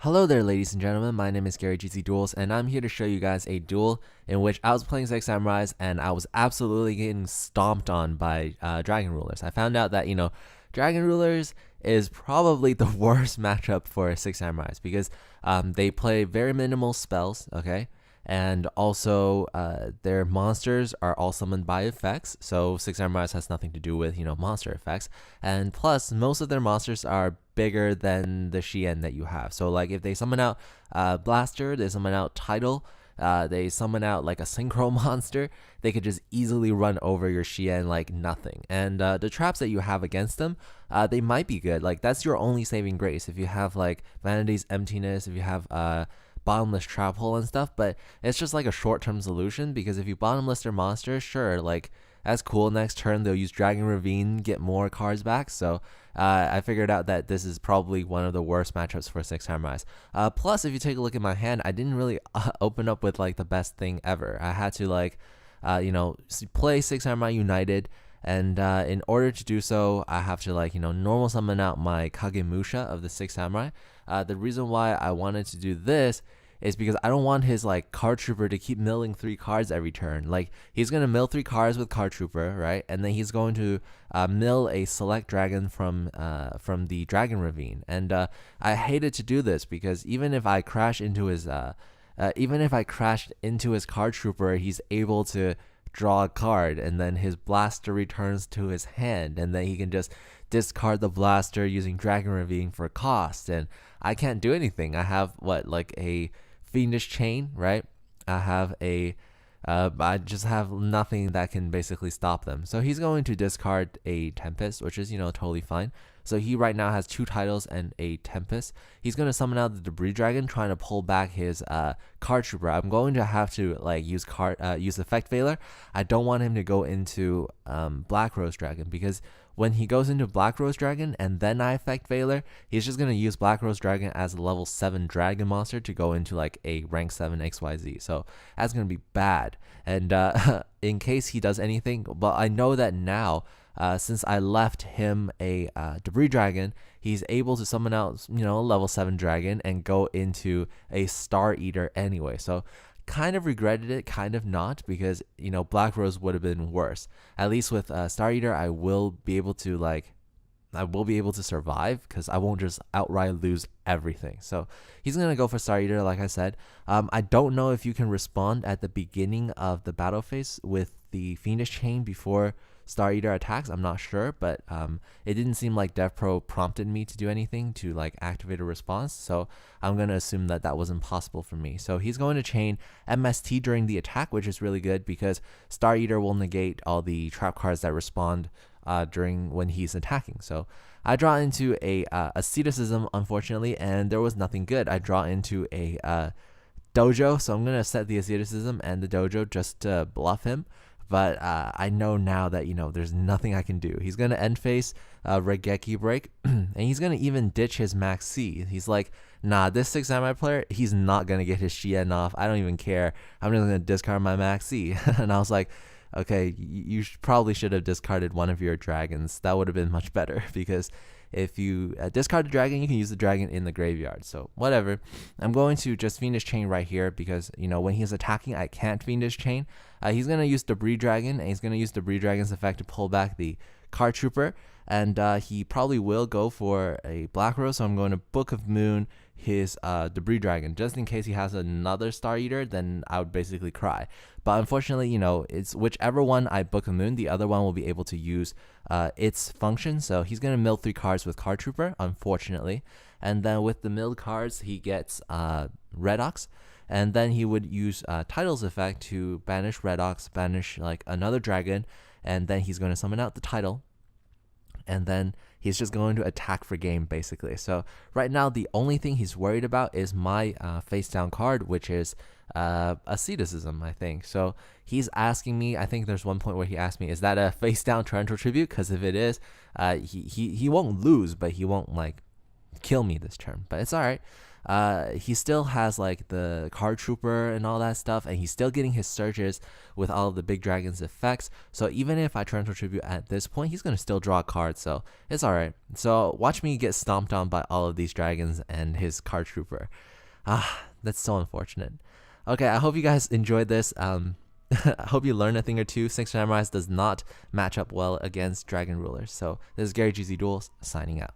Hello there, ladies and gentlemen. My name is gzduel, and I'm here to show you guys a duel in which I was playing Six Samurais and I was absolutely getting stomped on by Dragon Rulers. I found out that, Dragon Rulers is probably the worst matchup for Six Samurais because they play very minimal spells, okay? And also, their monsters are all summoned by effects, so Six Samurais has nothing to do with, monster effects. And plus, most of their monsters are bigger than the Shien that you have. So, like, if they summon out Blaster, they summon out Tidal, they summon out like a Synchro monster, they could just easily run over your Shien like nothing. And the traps that you have against them, they might be good. Like, that's your only saving grace. If you have, like, Vanity's Emptiness, if you have, bottomless trap hole and stuff, but it's just like a short-term solution because if you bottomless their monster, sure, like that's cool. Next turn they'll use Dragon Ravine, get more cards back. So I figured out that this is probably one of the worst matchups for Six Samurais. Plus, if you take a look at my hand, I didn't really open up with like the best thing ever. I had to like play Six Samurai United. And in order to do so, I have to normal summon out my Kagemusha of the Six Samurai. The reason why I wanted to do this is because I don't want his like card trooper to keep milling 3 cards every turn. Like he's gonna mill 3 cards with card trooper, right? And then he's going to mill a select dragon from the Dragon Ravine. And I hated to do this because even if I crashed into his card trooper, he's able to draw a card, and then his blaster returns to his hand, and then he can just discard the blaster using Dragon Ravine for cost, and I can't do anything. I have like a Fiendish Chain, right? I just have nothing that can basically stop them. So he's going to discard a Tempest, which is, totally fine. So he right now has 2 titles and a Tempest. He's going to summon out the Debris Dragon, trying to pull back his card trooper. I'm going to have to use Effect Veiler. I don't want him to go into Black Rose Dragon because when he goes into Black Rose Dragon and then I Effect Veiler, he's just going to use Black Rose Dragon as a level 7 dragon monster to go into like a rank 7 XYZ. So that's going to be bad. And in case he does anything, but I know that now, since I left him a Debris Dragon, he's able to summon out, a level 7 dragon and go into a Star Eater anyway. So kind of regretted it, kind of not, because, Black Rose would have been worse. At least with Star Eater, I will be able to survive because I won't just outright lose everything. So he's going to go for Star Eater, like I said. I don't know if you can respond at the beginning of the battle phase with the Fiendish Chain before Star Eater attacks. I'm not sure, but it didn't seem like DevPro prompted me to do anything to activate a response, so I'm going to assume that that wasn't possible for me. So he's going to chain MST during the attack, which is really good because Star Eater will negate all the trap cards that respond during when he's attacking. So I draw into a asceticism, unfortunately, and there was nothing good. I draw into a dojo, so I'm going to set the asceticism and the dojo just to bluff him. But I know now that, there's nothing I can do. He's going to end phase Regeki Break, and he's going to even ditch his Max C. He's like, nah, this 6 Samurai player, he's not going to get his Shien off. I don't even care. I'm just going to discard my Max C. And I was like, okay, you probably should have discarded one of your dragons. That would have been much better because if you discard the dragon, you can use the dragon in the graveyard. So whatever. I'm going to just Fiendish Chain right here because, when he's attacking, I can't Fiendish Chain. He's going to use Debris Dragon, and he's going to use Debris Dragon's effect to pull back the card trooper. And he probably will go for a Black Rose, so I'm going to Book of Moon his Debris Dragon. Just in case he has another Star Eater, then I would basically cry. But unfortunately, it's whichever one I Book of Moon, the other one will be able to use its function. So he's going to mill 3 cards with Card Trooper, unfortunately. And then with the milled cards, he gets Redox. And then he would use Title's effect to banish Redox, banish another dragon, and then he's going to summon out the Title. And then he's just going to attack for game, basically. So right now, the only thing he's worried about is my face down card, which is asceticism, I think. So he's asking me, I think there's one point where he asked me, is that a face down torrential tribute? Because if it is, he won't lose, but he won't kill me this turn. But it's all right. he still has like the card trooper and all that stuff, and he's still getting his surges with all of the big dragon's effects. So even if I Torrential Tribute at this point, he's gonna still draw a card, so it's alright. So watch me get stomped on by all of these dragons and his card trooper. That's so unfortunate. Okay, I hope you guys enjoyed this. I hope you learned a thing or two. Six Samurais does not match up well against Dragon Rulers. So this is Gary gzduel signing out.